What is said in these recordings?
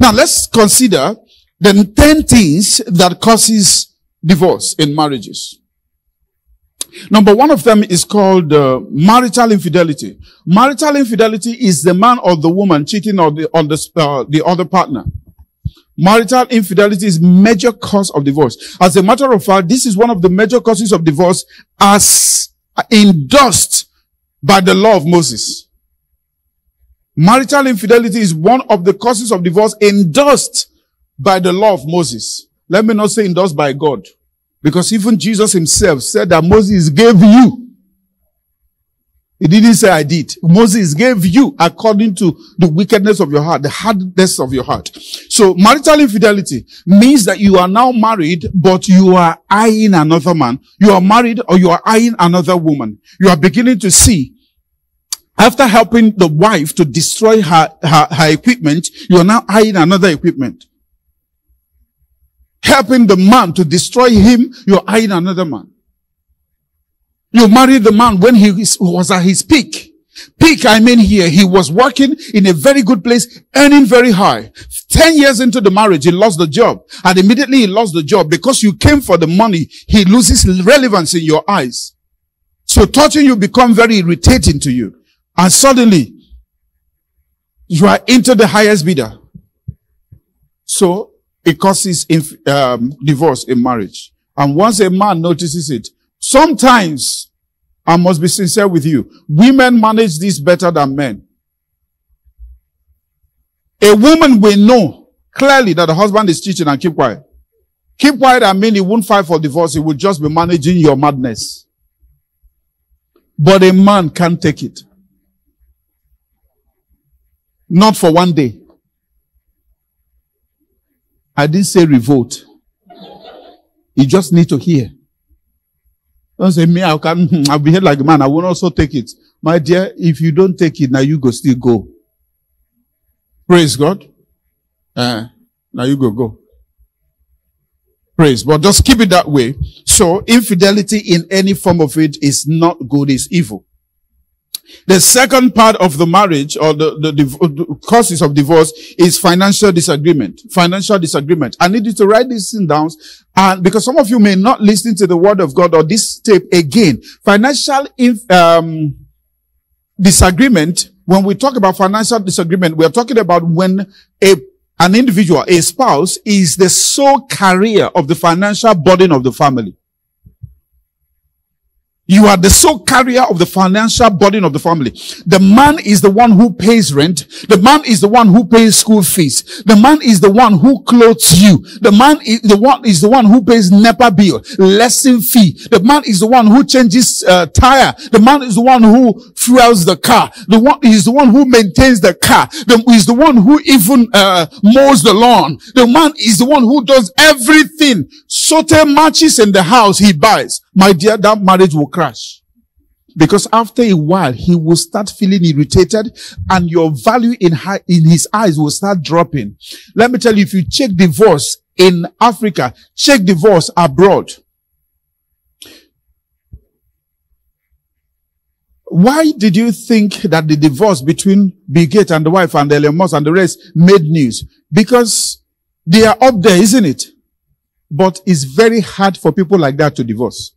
Now let's consider the 10 things that causes divorce in marriages. Number one of them is called marital infidelity. Marital infidelity is the man or the woman cheating on the other partner. Marital infidelity is major cause of divorce. As a matter of fact, this is one of the major causes of divorce as endorsed by the law of Moses. Marital infidelity is one of the causes of divorce endorsed by the law of Moses. Let me not say endorsed by God. Because even Jesus himself said that Moses gave you. He didn't say I did. Moses gave you according to the wickedness of your heart, the hardness of your heart. So marital infidelity means that you are now married, but you are eyeing another man. You are married or you are eyeing another woman. You are beginning to see, after helping the wife to destroy her equipment, you are now eyeing another equipment. Helping the man to destroy him, you're eyeing another man. You married the man when he was at his peak. Peak, I mean here, he was working in a very good place, earning very high. 10 years into the marriage, he lost the job. And immediately he lost the job because you came for the money. He loses relevance in your eyes. So touching you become very irritating to you. And suddenly, you are into the highest bidder. So, it causes divorce in marriage. And once a man notices it, sometimes, I must be sincere with you, women manage this better than men. A woman will know clearly that the husband is cheating and keep quiet. Keep quiet, I mean he won't file for divorce, he will just be managing your madness. But a man can't take it. Not for one day. I didn't say revolt. You just need to hear. Don't say, me, I'll behave like a man. I will also take it. My dear, if you don't take it, now you go still go. Praise God. Now you go. Praise. But just keep it that way. So, infidelity in any form of it is not good, it's evil. The second part of the marriage or the causes of divorce is financial disagreement. Financial disagreement. I need you to write this thing down. And because some of you may not listen to the word of God or this tape again. Financial disagreement. When we talk about financial disagreement, we are talking about when an individual, a spouse, is the sole carrier of the financial burden of the family. You are the sole carrier of the financial burden of the family. The man is the one who pays rent. The man is the one who pays school fees. The man is the one who clothes you. The man is the one who pays NEPA bill, lesson fee. The man is the one who changes tire. The man is the one who fuels the car. Is the one who maintains the car. Is the one who even mows the lawn. The man is the one who does everything. Certain matches in the house he buys. My dear, that marriage will crash. Because after a while, he will start feeling irritated and your value in his eyes will start dropping. Let me tell you, if you check divorce in Africa, check divorce abroad. Why did you think that the divorce between Bill Gates and the wife and Elon Musk and the rest made news? Because they are up there, isn't it? But it's very hard for people like that to divorce.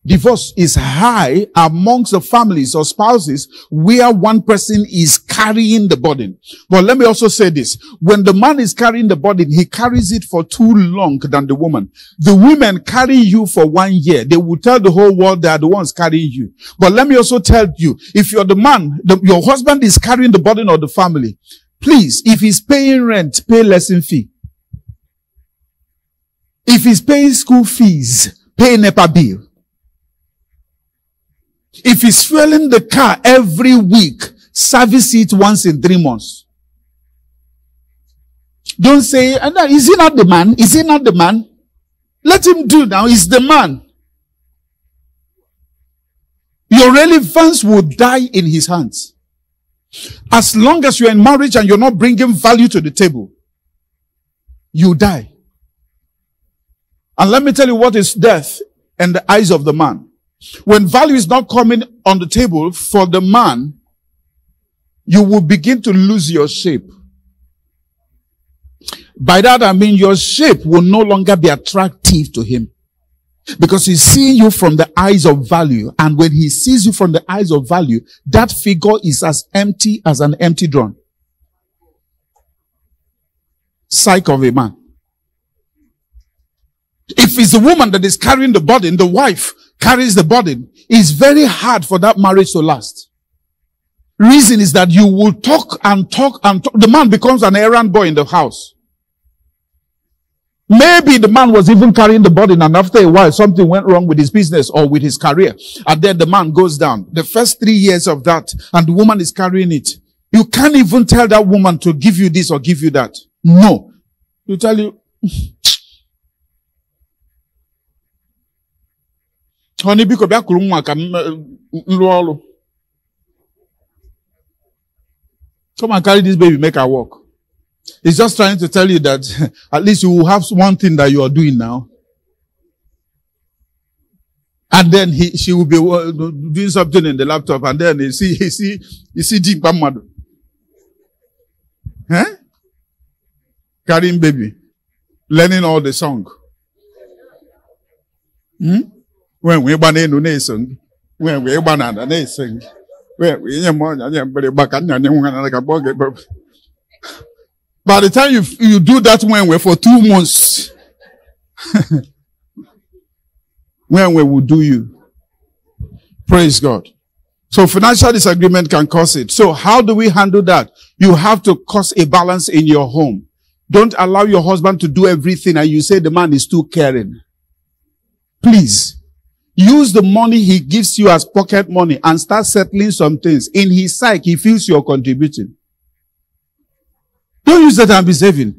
Divorce is high amongst the families or spouses where one person is carrying the burden. But let me also say this. When the man is carrying the burden, he carries it for too long than the woman. The women carry you for 1 year. They will tell the whole world they are the ones carrying you. But let me also tell you, if you're the man, your husband is carrying the burden of the family, please, if he's paying rent, pay lesson fee. If he's paying school fees, pay NEPA bill. If he's fueling the car every week, service it once in 3 months. Don't say, is he not the man? Is he not the man? Let him do now. He's the man. Your relevance will die in his hands. As long as you're in marriage and you're not bringing value to the table, you die. And let me tell you what is death in the eyes of the man. When value is not coming on the table for the man, you will begin to lose your shape. By that I mean your shape will no longer be attractive to him. Because he's seeing you from the eyes of value. And when he sees you from the eyes of value, that figure is as empty as an empty drum. Psyche of a man. If it's the woman that is carrying the burden, the wife carries the burden, it's very hard for that marriage to last. Reason is that you will talk and talk and talk. The man becomes an errand boy in the house. Maybe the man was even carrying the burden, and after a while something went wrong with his business or with his career. And then the man goes down. The first 3 years of that, and the woman is carrying it. You can't even tell that woman to give you this or give you that. No. You tell you, honey, because come and carry this baby, make her walk. He's just trying to tell you that at least you will have one thing that you are doing now. And then she will be doing something in the laptop, and then you see Deep Madu. Huh? Carrying baby. Learning all the song. When we banana no nation. When we banana nation. When we by the time you do that when for 2 months, when we will do you. Praise God. So financial disagreement can cause it. So how do we handle that? You have to cause a balance in your home. Don't allow your husband to do everything and you say the man is too caring. Please. Use the money he gives you as pocket money and start settling some things. In his psyche, he feels you're contributing. Don't use that and be saving.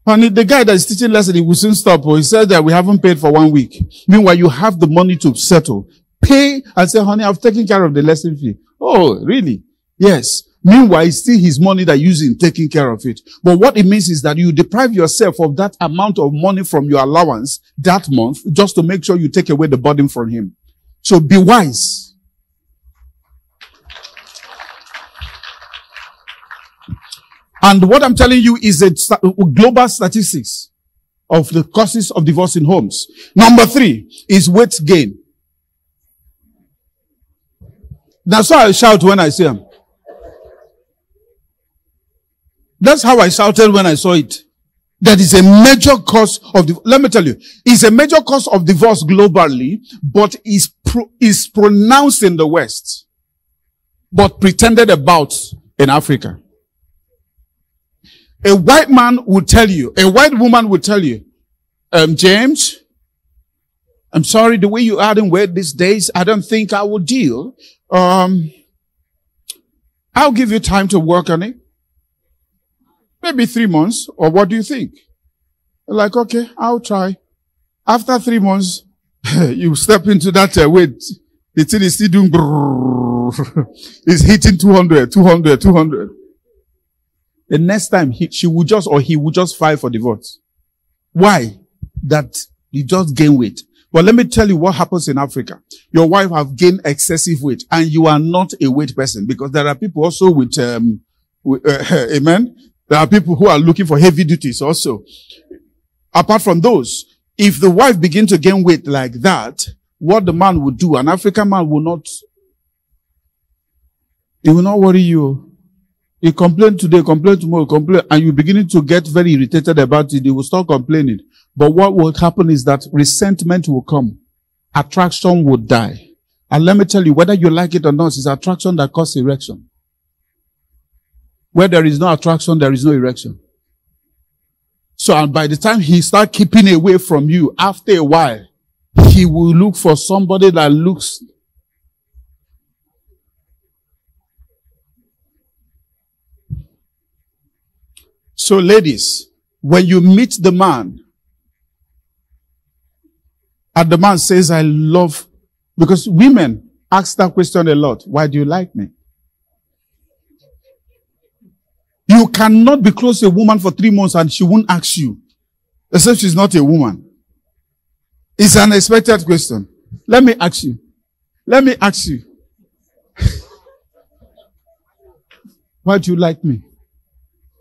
And the guy that is teaching lesson, he will soon stop. Or he said that we haven't paid for 1 week. Meanwhile, you have the money to settle. Pay and say, honey, I've taken care of the lesson fee. Oh, really? Yes. Meanwhile, it's still his money that you're using, taking care of it. But what it means is that you deprive yourself of that amount of money from your allowance that month just to make sure you take away the burden from him. So be wise. And what I'm telling you is a global statistics of the causes of divorce in homes. Number 3 is weight gain. That's why I shout when I see him. That's how I shouted when I saw it. That is a major cause of let me tell you, it's a major cause of divorce globally, but is pronounced in the West, but pretended about in Africa. A white man would tell you, a white woman would tell you, James, I'm sorry, the way you adding weight these days, I don't think I will deal. I'll give you time to work on it. Maybe 3 months, or what do you think? Like, okay, I'll try. After 3 months, you step into that weight. The thing is still doing it's hitting 200. The next time she will just, or he will just file for divorce. Why? That you just gain weight. But let me tell you what happens in Africa. Your wife have gained excessive weight and you are not a weight person, because there are people also with amen. There are people who are looking for heavy duties also. Apart from those, if the wife begins to gain weight like that, what the man would do, an African man will not, he will not worry you. He complain today, complain tomorrow, complain, and you're beginning to get very irritated about it. They will start complaining. But what will happen is that resentment will come. Attraction will die. And let me tell you, whether you like it or not, it's attraction that causes erection. Where there is no attraction, there is no erection. So, and by the time he starts keeping away from you, after a while, he will look for somebody that looks. So ladies, when you meet the man, and the man says, I love, because women ask that question a lot. Why do you like me? You cannot be close to a woman for 3 months and she won't ask you, except she's not a woman. It's an expected question. Let me ask you. Why do you like me?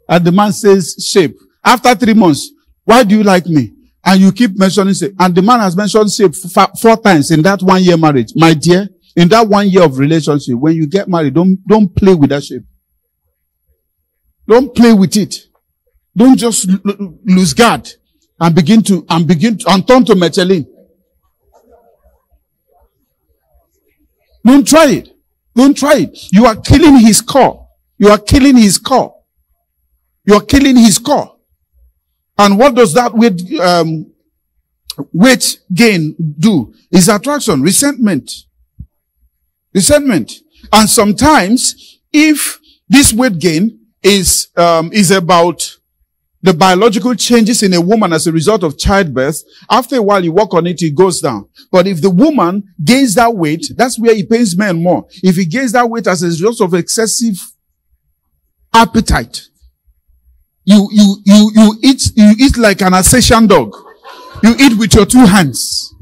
And the man says, shape. After 3 months, why do you like me? And you keep mentioning shape. And the man has mentioned shape 4 times in that 1 year marriage. My dear, in that 1 year of relationship, when you get married, don't play with that shape. Don't play with it. Don't just lose guard and begin to turn to Michelin. Don't try it. Don't try it. You are killing his core. You are killing his core. You are killing his core. And what does that weight gain do? Is attraction, resentment. Resentment. And sometimes, if this weight gain is about the biological changes in a woman as a result of childbirth, after a while you work on it, it goes down. But if the woman gains that weight, that's where it pains men more. If he gains that weight as a result of excessive appetite, you eat like an Alsatian dog. You eat with your 2 hands.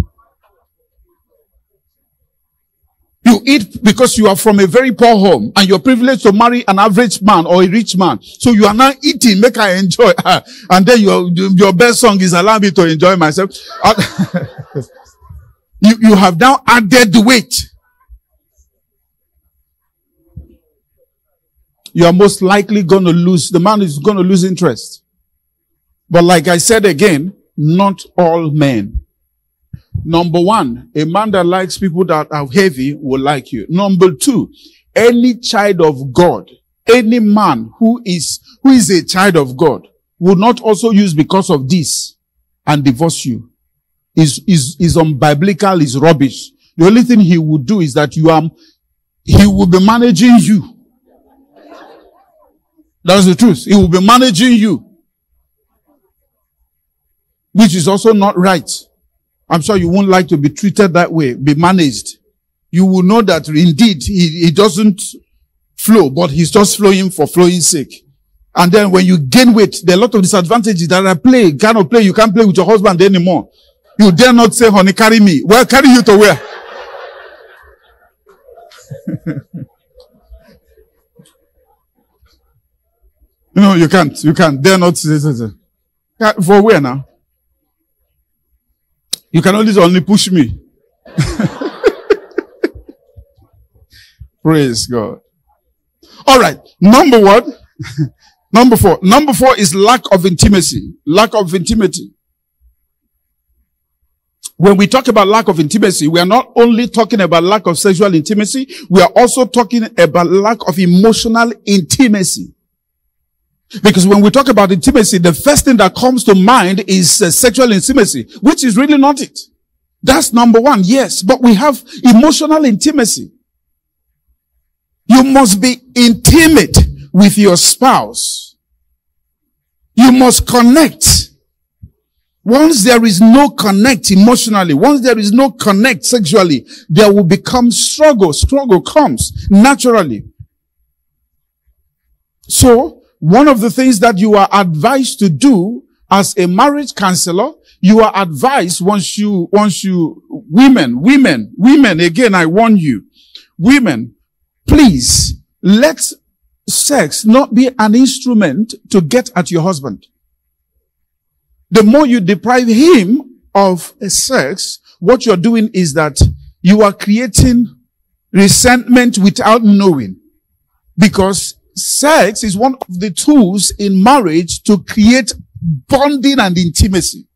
You eat because you are from a very poor home and you're privileged to marry an average man or a rich man. So you are now eating, make I enjoy. And then your best song is allow me to enjoy myself. You have now added the weight. You are most likely going to lose, the man is going to lose interest. But like I said again, not all men. Number 1, a man that likes people that are heavy will like you. Number 2, any child of God, any man who is a child of God will not also use because of this and divorce you. Is unbiblical, is rubbish. The only thing he will do is that he will be managing you. That's the truth. He will be managing you. Which is also not right. I'm sure you won't like to be treated that way, be managed. You will know that indeed he doesn't flow, but he's just flowing for flowing's sake. And then when you gain weight, there are a lot of disadvantages that I play. Cannot play. You can't play with your husband anymore. You dare not say, honey, carry me. Well, carry you to where? No, you can't. You can't. Dare not say. For where now? You can only push me. Praise God. All right. Number 1. Number 4. Number 4 is lack of intimacy. Lack of intimacy. When we talk about lack of intimacy, we are not only talking about lack of sexual intimacy, we are also talking about lack of emotional intimacy. Because when we talk about intimacy, the first thing that comes to mind is sexual intimacy, which is really not it. That's number 1, yes. But we have emotional intimacy. You must be intimate with your spouse. You must connect. Once there is no connect emotionally, once there is no connect sexually, there will become struggle. Struggle comes naturally. So, one of the things that you are advised to do as a marriage counselor, you are advised women, again, I warn you, women, please let sex not be an instrument to get at your husband. The more you deprive him of sex, what you're doing is that you are creating resentment without knowing. Because sex is one of the tools in marriage to create bonding and intimacy.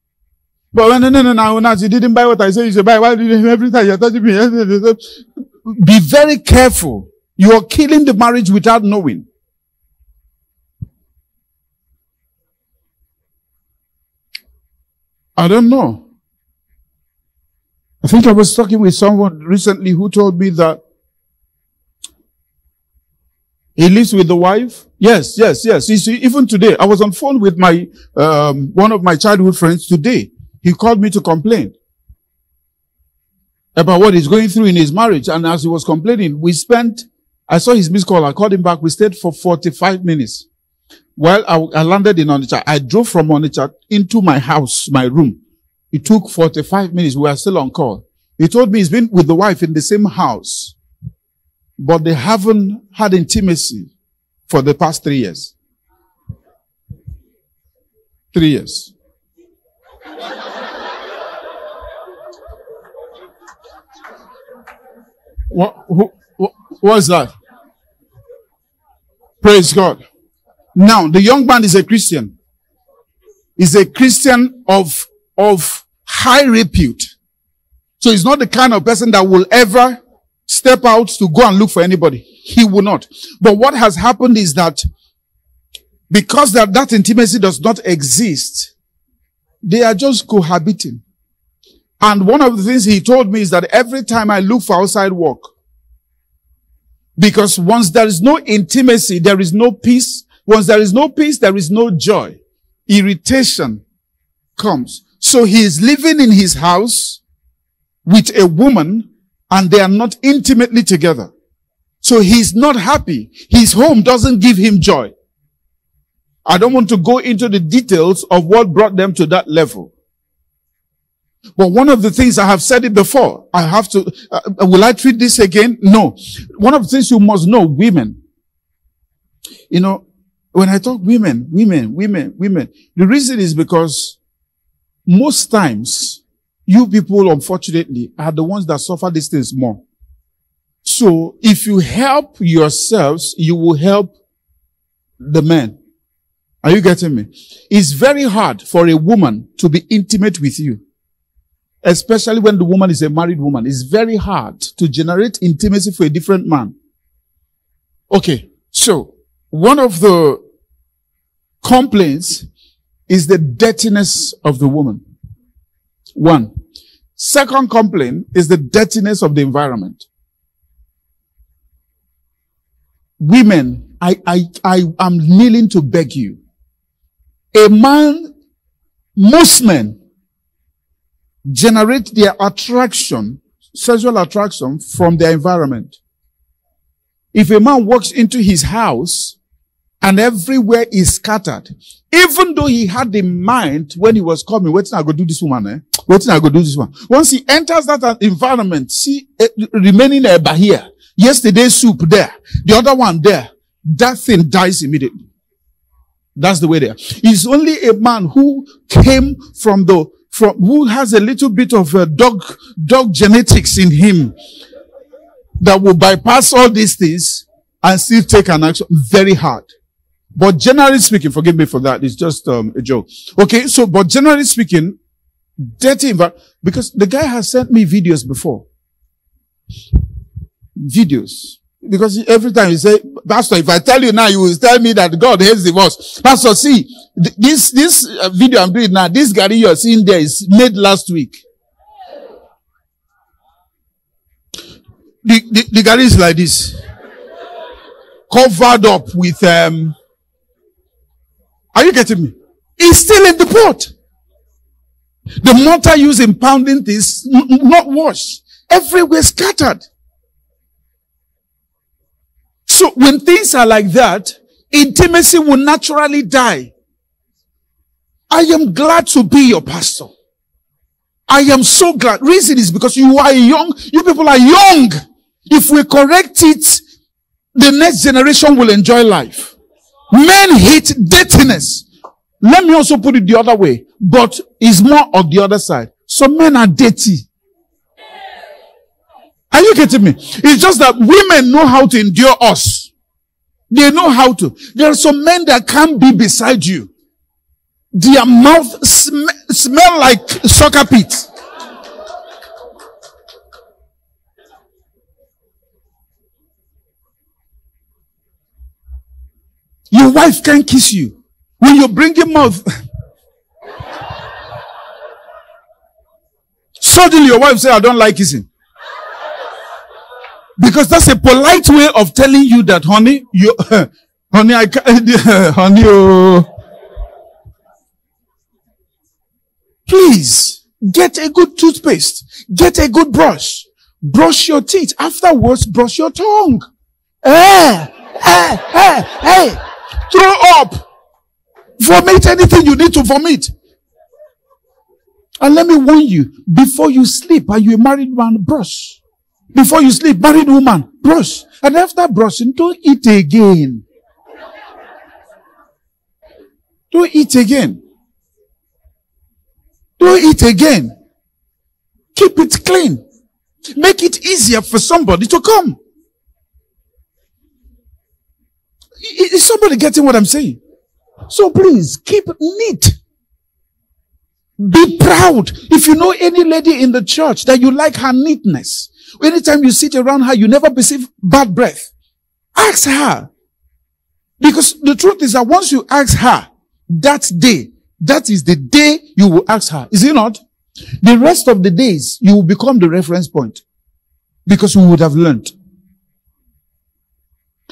But no, you didn't buy what I said you should buy. Why did you every time you're touching me? Be very careful. You are killing the marriage without knowing. I don't know. I think I was talking with someone recently who told me that he lives with the wife. Yes. You see, even today, I was on phone with my, one of my childhood friends today. He called me to complain about what he's going through in his marriage. And as he was complaining, I saw his missed call. I called him back. We stayed for 45 minutes. Well, I landed in Onitsha. I drove from Onitsha into my house, my room. It took 45 minutes. We were still on call. He told me he's been with the wife in the same house, but they haven't had intimacy for the past 3 years. 3 years. What's that? Praise God. Now, the young man is a Christian. He's a Christian of high repute. So he's not the kind of person that will ever step out to go and look for anybody. He will not. But what has happened is that because that intimacy does not exist, they are just cohabiting. And one of the things he told me is that every time I look for outside work, because once there is no intimacy, there is no peace. Once there is no peace, there is no joy. Irritation comes. So he is living in his house with a woman and they are not intimately together. So he's not happy. His home doesn't give him joy. I don't want to go into the details of what brought them to that level. But one of the things, I have said it before, I have to, will I treat this again? No. One of the things you must know, women. You know, when I talk women, the reason is because most times, you people, unfortunately, are the ones that suffer these things more. So, if you help yourselves, you will help the men. Are you getting me? It's very hard for a woman to be intimate with you. Especially when the woman is a married woman. It's very hard to generate intimacy for a different man. Okay, so one of the complaints is the dirtiness of the woman. One. Second complaint is the dirtiness of the environment. Women, I am kneeling to beg you. A man, most men, generate their attraction, sexual attraction, from their environment. If a man walks into his house and everywhere is scattered, even though he had in mind when he was coming, wait till I go do this woman, wait till I go do this one. Once he enters that environment, see, remaining there here, yesterday's soup there, the other one there, that thing dies immediately. That's the way there. It's only a man who came who has a little bit of dog genetics in him that will bypass all these things and still take an action very hard. But generally speaking, forgive me for that, it's just a joke. Okay, so, but generally speaking, dirty environment, because the guy has sent me videos before. Videos. Because every time he say, Pastor, if I tell you now, you will tell me that God hates divorce. Pastor, see, this video I'm doing now, this Gary you're seeing there is made last week. The Gary is like this. Covered up with, are you getting me? It's still in the pot. The mortar used in pounding this, not washed. Everywhere scattered. So when things are like that, intimacy will naturally die. I am glad to be your pastor. I am so glad. Reason is because you are young. You people are young. If we correct it, the next generation will enjoy life. Men hate dirtiness. Let me also put it the other way, but it's more on the other side. Some men are dirty. Are you getting me? It's just that women know how to endure us. They know how to. There are some men that can't be beside you. Their mouth smell like soccer pit. Your wife can't kiss you. When you bring your mouth, suddenly your wife says, I don't like kissing. Because that's a polite way of telling you that, honey, honey, I can't, honey, oh. Please, get a good toothpaste. Get a good brush. Brush your teeth. Afterwards, brush your tongue. Hey. Throw up. Vomit anything you need to vomit. And let me warn you, before you sleep, are you a married man? Brush. Before you sleep, married woman, brush. And after brushing, don't eat again. Don't eat again. Do it again. Keep it clean. Make it easier for somebody to come. Is somebody getting what I'm saying? So please, keep it neat. Be proud. If you know any lady in the church that you like her neatness, anytime you sit around her, you never perceive bad breath, ask her. Because the truth is that once you ask her, that day, that is the day you will ask her. Is it not? The rest of the days, you will become the reference point. Because you would have learned.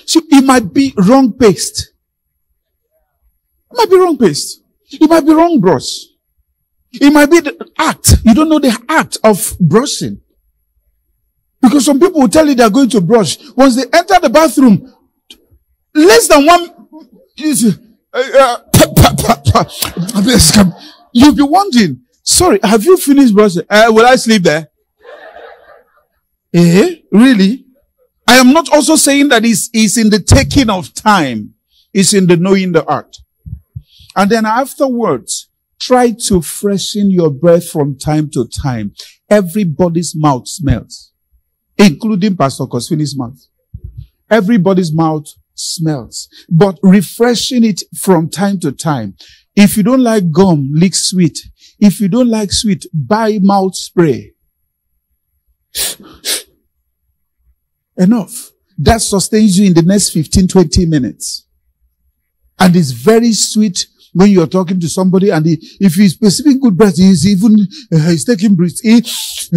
So it might be wrong paste. It might be wrong paste. It might be wrong brush. It might be the act. You don't know the act of brushing. Because some people will tell you they are going to brush. Once they enter the bathroom, less than one, you'll be wondering, sorry, have you finished brushing? Will I sleep there? Really? I am not also saying that it's in the taking of time. It's in the knowing the art. And then afterwards, try to freshen your breath from time to time. Everybody's mouth smells, including Pastor Kosfini's mouth. Everybody's mouth smells, but refreshing it from time to time. If you don't like gum, lick sweet. If you don't like sweet, buy mouth spray. Enough. That sustains you in the next 15, 20 minutes. And it's very sweet when you're talking to somebody and if he's receiving good breath, he's taking breaths.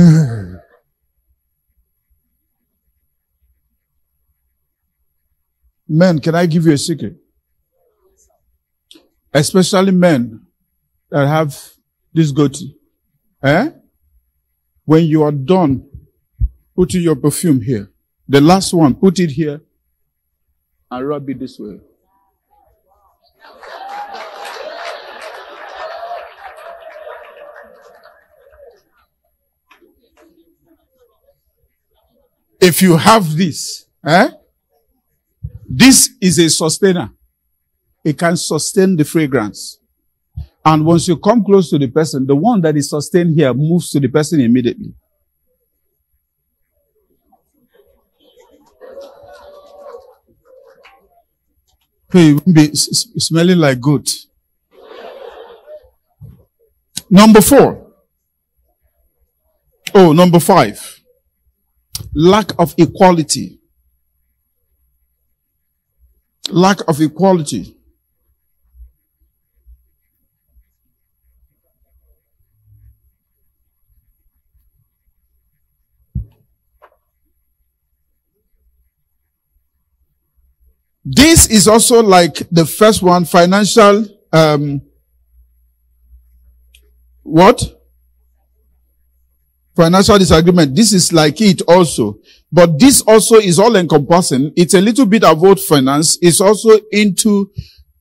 Men, can I give you a secret? Especially men that have this goatee. When you are done putting your perfume here, the last one, put it here and rub it this way. If you have this, this is a sustainer. It can sustain the fragrance. And once you come close to the person, the one that is sustained here moves to the person immediately. Hey, you won't be smelling like goat. Number 4. Oh, number 5. Lack of equality. Lack of equality. This is also like the first one, financial, what? Financial disagreement. This is like it also. But this also is all encompassing. It's a little bit about finance. It's also into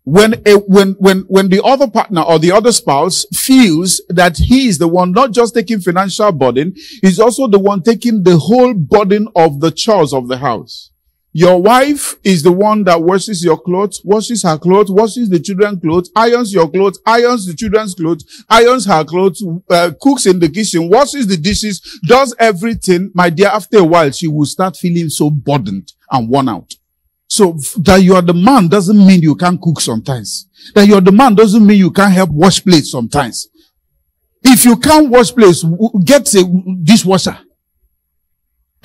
when the other partner or the other spouse feels that he is the one not just taking financial burden, he's also the one taking the whole burden of the chores of the house. Your wife is the one that washes your clothes, washes her clothes, washes the children's clothes, irons your clothes, irons the children's clothes, irons her clothes, cooks in the kitchen, washes the dishes, does everything. My dear, after a while, she will start feeling so burdened and worn out. So that you are the man doesn't mean you can't cook sometimes. That you are the man doesn't mean you can't help wash plates sometimes. If you can't wash plates, get a dishwasher.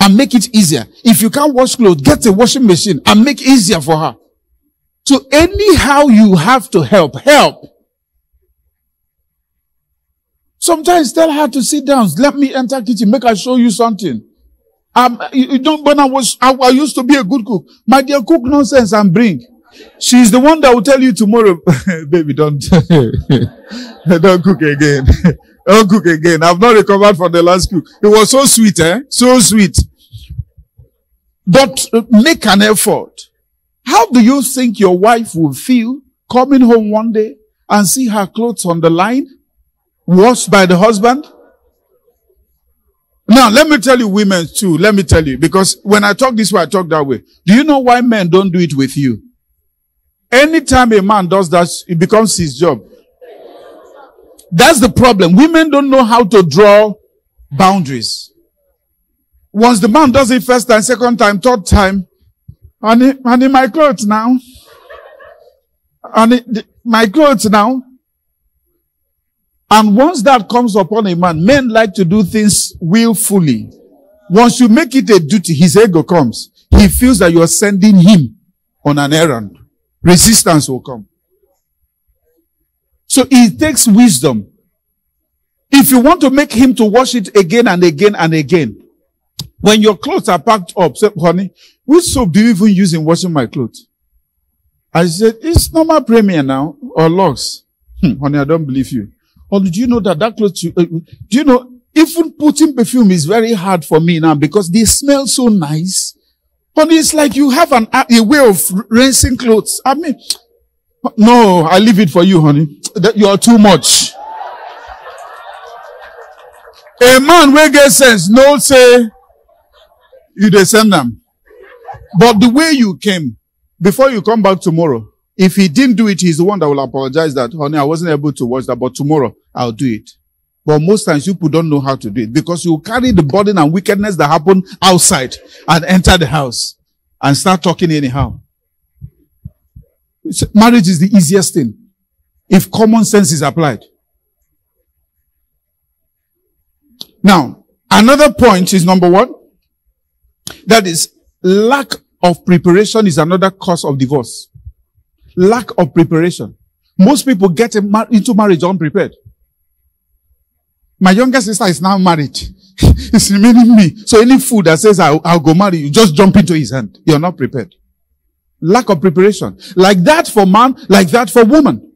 And make it easier. If you can't wash clothes, get a washing machine and make it easier for her. So anyhow you have to help. Sometimes tell her to sit down. Let me enter kitchen. Make her show you something. You don't, when I used to be a good cook. My dear, cook nonsense and bring. She's the one that will tell you tomorrow, baby, don't cook again. Don't cook again. I've not recovered from the last cook. It was so sweet, So sweet. But make an effort. How do you think your wife will feel coming home one day and see her clothes on the line, washed by the husband? Now, let me tell you women too. Let me tell you, because when I talk this way, I talk that way. Do you know why men don't do it with you? Anytime a man does that, it becomes his job. That's the problem. Women don't know how to draw boundaries. Once the man does it first time, second time, third time, honey, my clothes now. Honey, my clothes now. And once that comes upon a man, men like to do things willfully. Once you make it a duty, his ego comes. He feels that you are sending him on an errand. Resistance will come. So it takes wisdom. If you want to make him to wash it again and again and again, when your clothes are packed up, say, honey, which soap do you even use in washing my clothes? I said, it's normal Premier now, or Lux. Honey, I don't believe you. Or do you know that clothes, do you know, even putting perfume is very hard for me now because they smell so nice. Honey, it's like you have a way of rinsing clothes. I mean, no, I leave it for you, honey. You are too much. A man will get sense, no say, you dey send them. But the way you came, before you come back tomorrow, if he didn't do it, he's the one that will apologize that, honey, I wasn't able to watch that, but tomorrow I'll do it. But most times people don't know how to do it because you carry the burden and wickedness that happen outside and enter the house and start talking anyhow. Marriage is the easiest thing if common sense is applied. Now, another point is number one. That is, lack of preparation is another cause of divorce. Lack of preparation. Most people get into marriage unprepared. My younger sister is now married. It's remaining me. So any food that says I'll go marry you, just jump into his hand. You're not prepared. Lack of preparation. Like that for man, like that for woman.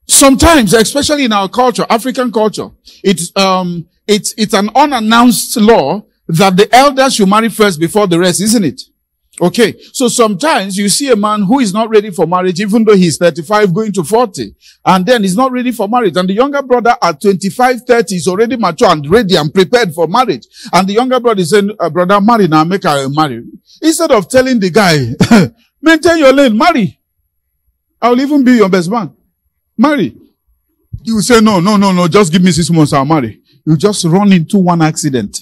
Sometimes, especially in our culture, African culture, it's an unannounced law that the elders should marry first before the rest, isn't it? Okay. So sometimes you see a man who is not ready for marriage, even though he's 35 going to 40, and then he's not ready for marriage. And the younger brother at 25, 30 is already mature and ready and prepared for marriage. And the younger brother is saying, brother, marry now, make her marry. Instead of telling the guy, maintain your lane, marry. I'll even be your best man. Marry. You say, no, just give me 6 months, I'll marry. You just run into one accident.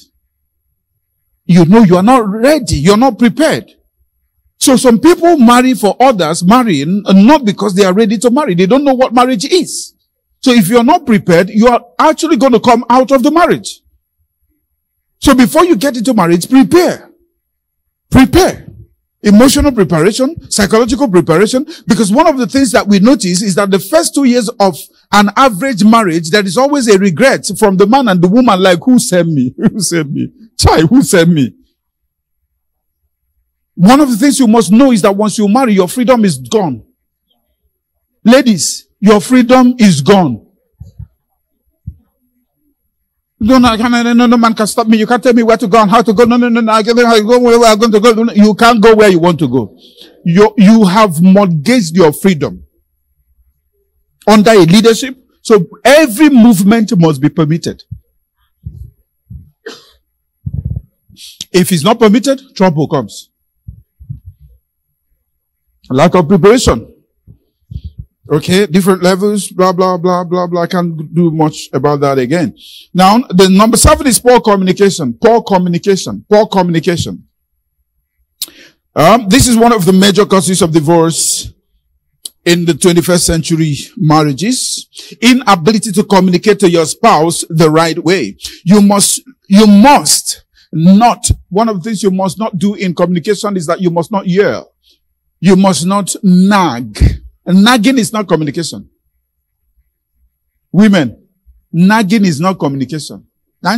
You know you are not ready. You're not prepared. So some people marry for others, marrying, not because they are ready to marry. They don't know what marriage is. So if you're not prepared, you are actually going to come out of the marriage. So before you get into marriage, prepare. Prepare. Emotional preparation, psychological preparation, because one of the things that we notice is that the first 2 years of an average marriage, there is always a regret from the man and the woman, like, who sent me? Who sent me? Chai, who sent me? One of the things you must know is that once you marry, your freedom is gone. Ladies, your freedom is gone. No man can stop me. You can't tell me where to go and how to go. No, I can go where I'm going to go. No, you can't go where you want to go. You have mortgaged your freedom under a leadership. So every movement must be permitted. If it's not permitted, trouble comes. Lack of preparation. Okay, different levels, blah, blah, blah, blah, blah. I can't do much about that again. Now, the number 7 is poor communication. Poor communication. Poor communication. This is one of the major causes of divorce in the 21st century marriages. Inability to communicate to your spouse the right way. You must not, one of the things you must not do in communication is that you must not yell. You must not nag. Nagging is not communication. Women, nagging is not communication. You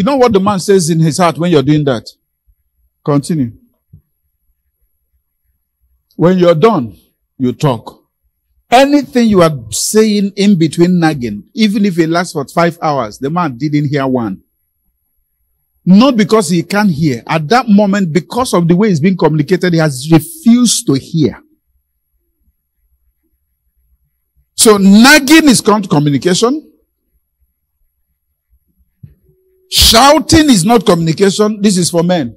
know what the man says in his heart when you're doing that? Continue. When you're done, you talk. Anything you are saying in between nagging, even if it lasts for 5 hours, the man didn't hear one. Not because he can't hear. At that moment, because of the way it's being communicated, he has refused to hear. So nagging is called communication. Shouting is not communication. This is for men.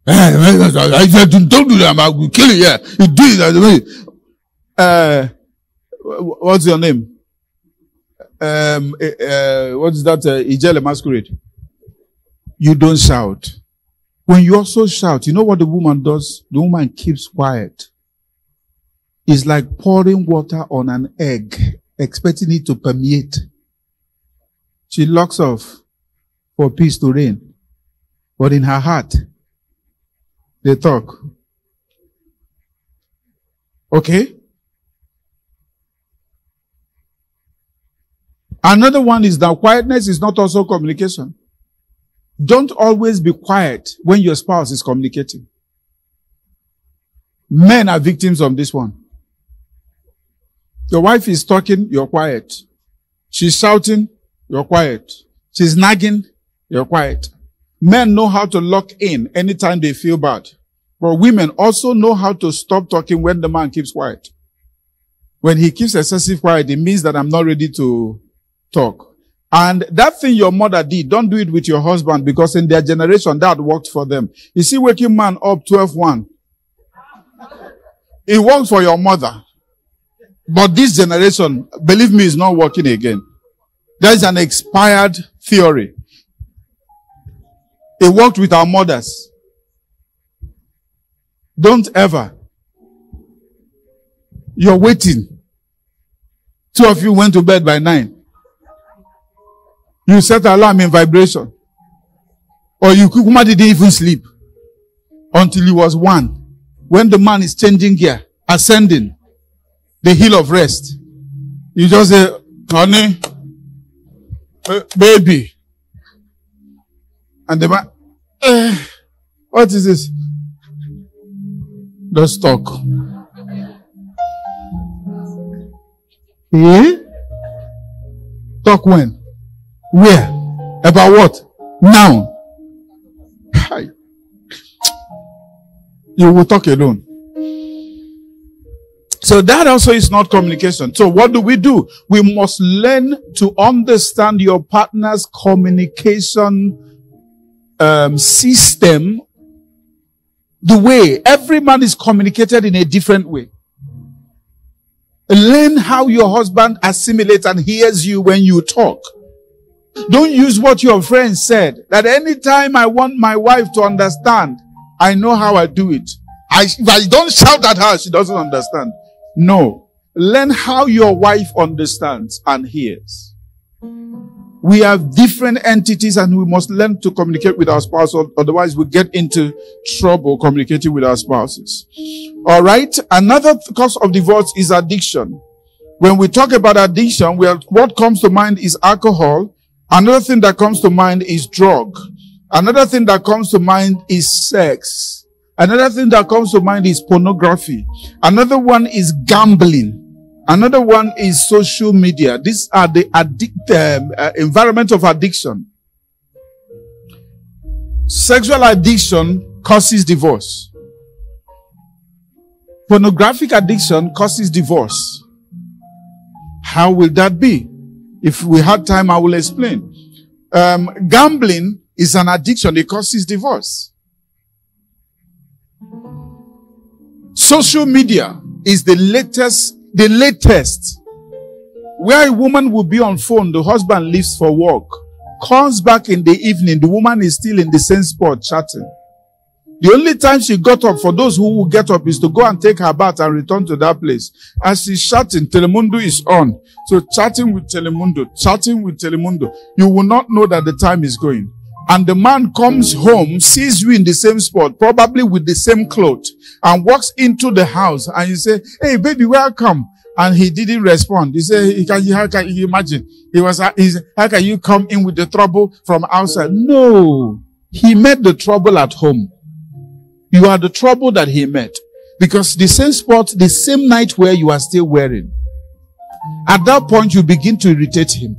I said, don't do that, I will kill you. Yeah, you do it. What's your name? What is that? Ijele Masquerade. You don't shout. When you also shout, you know what the woman does? The woman keeps quiet. It's like pouring water on an egg, expecting it to permeate. She locks off for peace to reign. But in her heart, they talk. Okay? Another one is that quietness is not also communication. Don't always be quiet when your spouse is communicating. Men are victims of this one. Your wife is talking, you're quiet. She's shouting, you're quiet. She's nagging, you're quiet. Men know how to lock in anytime they feel bad. But women also know how to stop talking when the man keeps quiet. When he keeps excessive quiet, it means that I'm not ready to talk. And that thing your mother did, don't do it with your husband, because in their generation, that worked for them. You see, waking man up 12:1. It worked for your mother. But this generation, believe me, is not working again. There's an expired theory. It worked with our mothers. Don't ever. You're waiting. 2 of you went to bed by 9. You set alarm in vibration. Or you didn't even sleep until it was 1. When the man is changing gear, ascending the hill of rest, you just say, honey, baby. And the man, what is this? Just talk. Talk when? Where? About what? Now. Hi. You will talk alone. So that also is not communication. So what do? We must learn to understand your partner's communication system. The way every man is communicated in a different way. Learn how your husband assimilates and hears you when you talk. Don't use what your friend said, that anytime I want my wife to understand, I know how I do it. If I don't shout at her, she doesn't understand. No. Learn how your wife understands and hears. We have different entities and we must learn to communicate with our spouse, otherwise we get into trouble communicating with our spouses. Alright? Another cause of divorce is addiction. When we talk about addiction, what comes to mind is alcohol. Another thing that comes to mind is drug. Another thing that comes to mind is sex. Another thing that comes to mind is pornography. Another one is gambling. Another one is social media. These are the environment of addiction. Sexual addiction causes divorce. Pornographic addiction causes divorce. How will that be? If we had time, I will explain. Gambling is an addiction. It causes divorce. Social media is the latest, where a woman will be on phone, the husband leaves for work, comes back in the evening, the woman is still in the same spot chatting. The only time she got up, for those who will get up, is to go and take her bath and return to that place. As she's chatting, Telemundo is on. So chatting with Telemundo, you will not know that the time is going. And the man comes home, sees you in the same spot, probably with the same clothes, and walks into the house, and you say, hey, baby, welcome. And he didn't respond. He said, how can you imagine? How can you come in with the trouble from outside? No. He met the trouble at home. You are the trouble that he met. Because the same spot, the same nightwear you are still wearing. At that point, you begin to irritate him.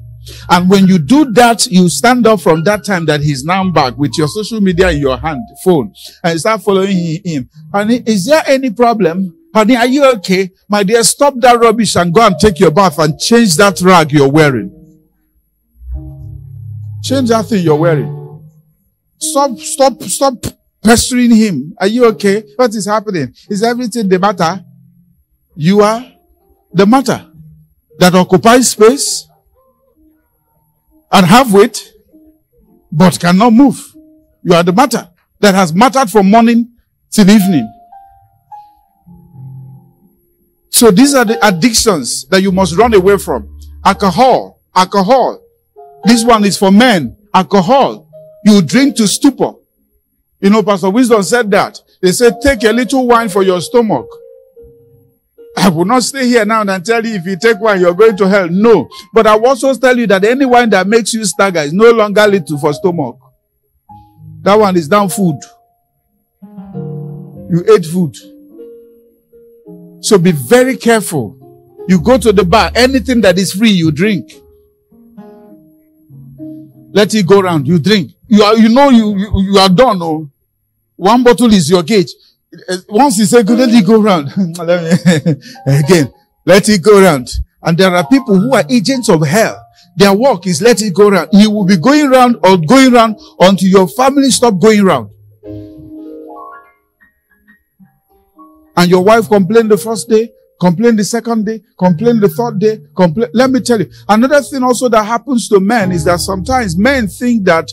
And when you do that, you stand up from that time that he's now back with your social media in your hand, phone, and you start following him. Honey, is there any problem? Honey, are you okay? My dear, stop that rubbish and go and take your bath and change that rag you're wearing. Change that thing you're wearing. Stop pestering him. Are you okay? What is happening? Is everything the matter? You are the matter that occupies space and have weight, but cannot move. You are the matter that has mattered from morning till evening. So these are the addictions that you must run away from. Alcohol. This one is for men. Alcohol. You drink to stupor. You know, Pastor Wisdom said that. They said, take a little wine for your stomach. I will not stay here now and tell you if you take wine, you're going to hell. No. But I will also tell you that any wine that makes you stagger is no longer little for stomach. That one is down food. You ate food. So be very careful. You go to the bar, anything that is free, you drink. Let it go round. You drink. You are done. Oh. One bottle is your gauge. Once you say, good, let it go round. Again, let it go round. And there are people who are agents of hell. Their work is let it go round. You will be going round until your family stop going round. And your wife complained the first day, complained the second day, complained the third day, Let me tell you, another thing also that happens to men is that sometimes men think that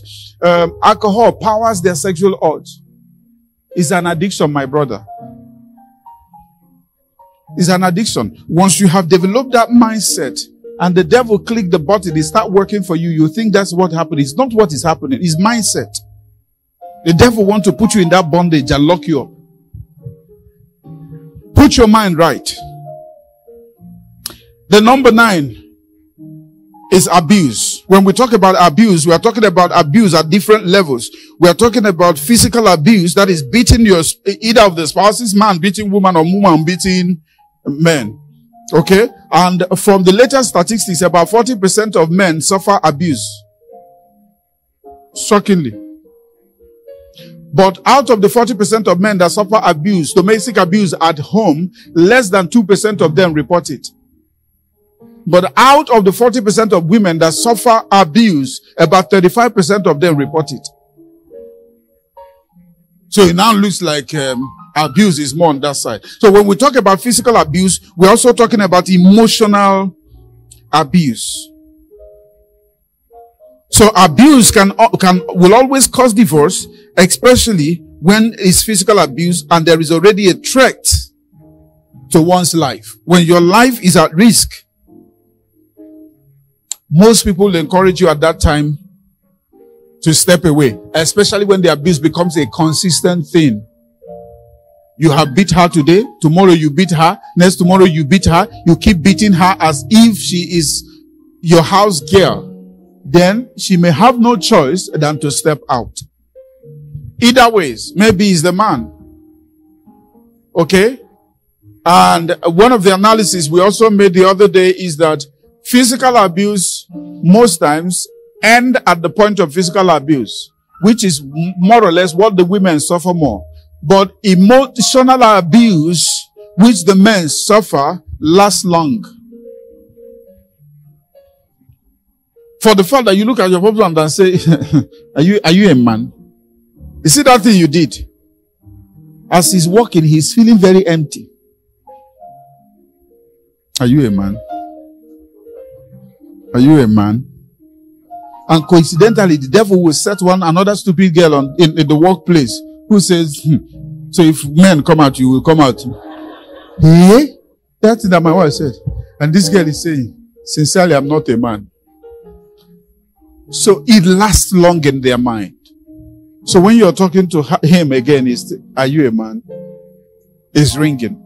alcohol powers their sexual urge. It's an addiction, my brother. It's an addiction. Once you have developed that mindset and the devil click the button, it start working for you, you think that's what happened. It's not what is happening. It's mindset. The devil wants to put you in that bondage and lock you up. Put your mind right. The number 9 is abuse. When we talk about abuse, we are talking about abuse at different levels. We are talking about physical abuse, that is beating either of the spouses, man beating woman or woman beating men. Okay? And from the latest statistics, about 40% of men suffer abuse. Shockingly. But out of the 40% of men that suffer abuse, domestic abuse at home, less than 2% of them report it. But out of the 40% of women that suffer abuse, about 35% of them report it. So it now looks like abuse is more on that side. So when we talk about physical abuse, we're also talking about emotional abuse. So abuse will always cause divorce, especially when it's physical abuse and there is already a threat to one's life. When your life is at risk, most people will encourage you at that time to step away, especially when the abuse becomes a consistent thing. You have beat her today, tomorrow you beat her, next tomorrow you beat her, you keep beating her as if she is your house girl. Then she may have no choice than to step out. Either ways, maybe it's the man. Okay? And one of the analysis we also made the other day is that physical abuse most times end at the point of physical abuse, which is more or less what the women suffer more. But emotional abuse, which the men suffer, lasts long. For the fact that you look at your husband and say, are you a man? You see that thing you did? As he's walking, he's feeling very empty. Are you a man? Are you a man? And coincidentally, the devil will set another stupid girl in the workplace who says, so if men come out, you will come out. Eh? That's what my wife said. And this girl is saying, sincerely, I'm not a man. So it lasts long in their mind. So when you're talking to him again, are you a man? It's ringing.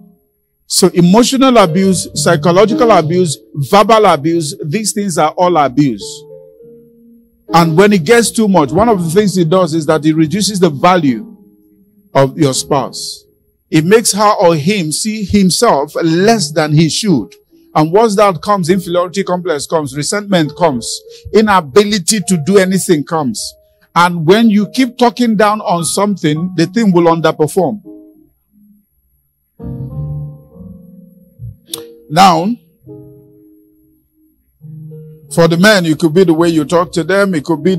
So emotional abuse, psychological abuse, verbal abuse, these things are all abuse. And when it gets too much, one of the things it does is that it reduces the value of your spouse. It makes her or him see himself less than he should. And once that comes, inferiority complex comes, resentment comes, inability to do anything comes. And when you keep talking down on something, the thing will underperform. Now, for the men, it could be the way you talk to them. It could be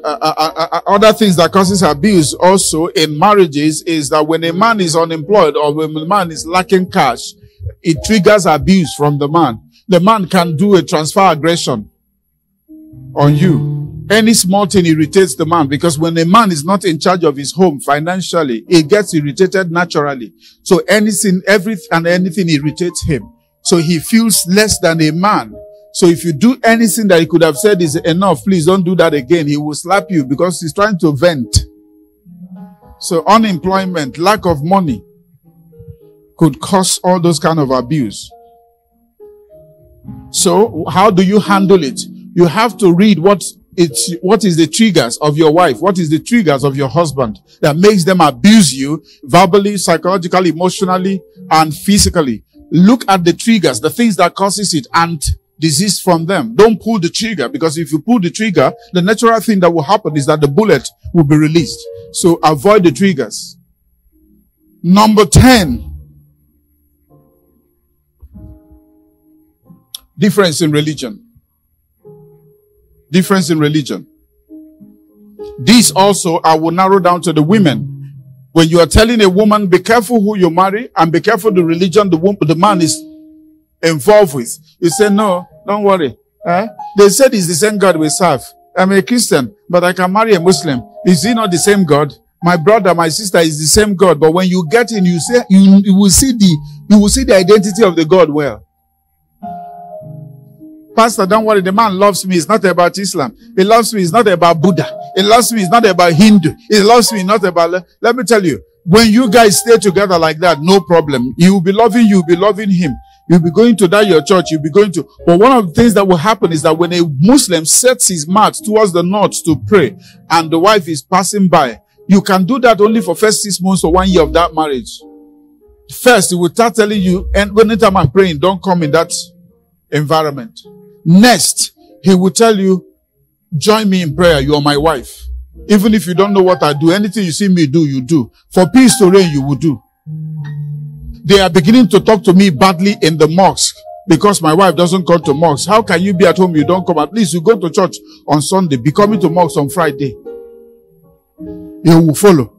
other things that causes abuse also in marriages is that when a man is unemployed or when a man is lacking cash, it triggers abuse from the man. The man can do a transfer aggression on you. Any small thing irritates the man, because when a man is not in charge of his home financially, he gets irritated naturally. So anything irritates him. So he feels less than a man. So if you do anything that he could have said is enough, please don't do that again, he will slap you because he's trying to vent. So unemployment, lack of money could cause all those kind of abuse. So how do you handle it? You have to read what is the triggers of your wife, what is the triggers of your husband that makes them abuse you verbally, psychologically, emotionally, and physically. Look at the triggers, the things that causes it, and desist from them. Don't pull the trigger, because if you pull the trigger, the natural thing that will happen is that the bullet will be released. So avoid the triggers. Number 10. Difference in religion. Difference in religion. This also I will narrow down to the women. When you are telling a woman, be careful who you marry and be careful the religion the man is involved with, you say, no, don't worry. They said it's the same God we serve. I'm a Christian, but I can marry a Muslim. Is he not the same God? My brother, my sister is the same God. But when you get in, you say you will see the identity of the God well. Pastor, don't worry. The man loves me. It's not about Islam. He loves me. It's not about Buddha. He loves me. It's not about Hindu. He loves me. Not about. Let me tell you, when you guys stay together like that, no problem. He will be loving you. You'll be loving him. You'll be going to that your church. You'll be going to. But one of the things that will happen is that when a Muslim sets his marks towards the north to pray, and the wife is passing by, you can do that only for first 6 months or 1 year of that marriage. First, he will start telling you, and anytime I'm praying, don't come in that environment. Next, he will tell you, join me in prayer. You are my wife. Even if you don't know what I do, anything you see me do, you do. For peace to reign, you will do. They are beginning to talk to me badly in the mosque because my wife doesn't come to mosque. How can you be at home? You don't come. At least you go to church on Sunday. Be coming to mosque on Friday. You will follow.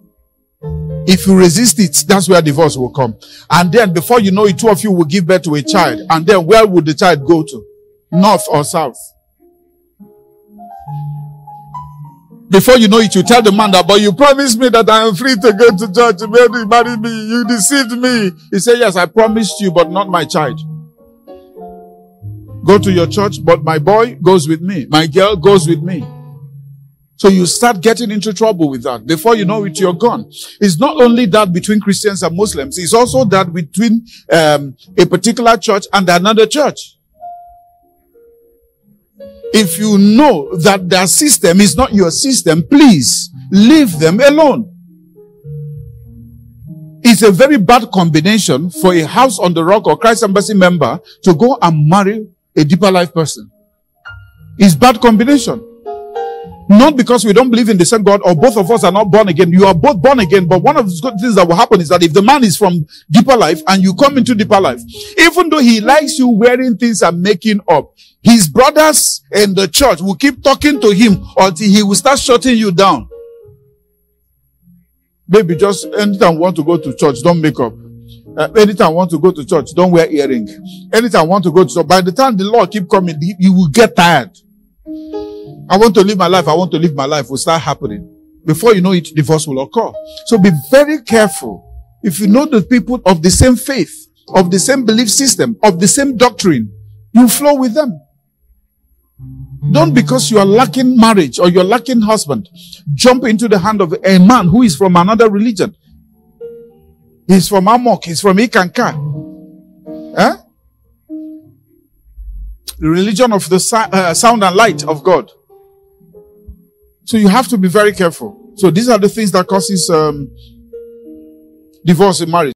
If you resist it, that's where divorce will come. And then before you know it, two of you will give birth to a child. And then where would the child go to? North or south? Before you know it, you tell the man that, but you promised me that I am free to go to church. You marry me. You deceived me. He said, yes, I promised you, but not my child. Go to your church, but my boy goes with me. My girl goes with me. So you start getting into trouble with that. Before you know it, you're gone. It's not only that between Christians and Muslims. It's also that between a particular church and another church. If you know that their system is not your system, please leave them alone. It's a very bad combination for a House on the Rock or Christ Embassy member to go and marry a Deeper Life person. It's bad combination. Not because we don't believe in the same God or both of us are not born again. You are both born again, but one of the good things that will happen is that if the man is from Deeper Life and you come into Deeper Life, even though he likes you wearing things and making up, his brothers in the church will keep talking to him until he will start shutting you down. Baby, just anytime you want to go to church, don't make up. Anytime you want to go to church, don't wear earring. Anytime you want to go to church, by the time the Lord keep coming, you will get tired. I want to live my life. I want to live my life will start happening. Before you know it, divorce will occur. So be very careful. If you know the people of the same faith, of the same belief system, of the same doctrine, you flow with them. Don't, because you are lacking marriage or you're lacking husband, jump into the hand of a man who is from another religion. He's from Amok. He's from Ikanka. The religion of the sound and light of God. So you have to be very careful. So these are the things that causes divorce in marriage.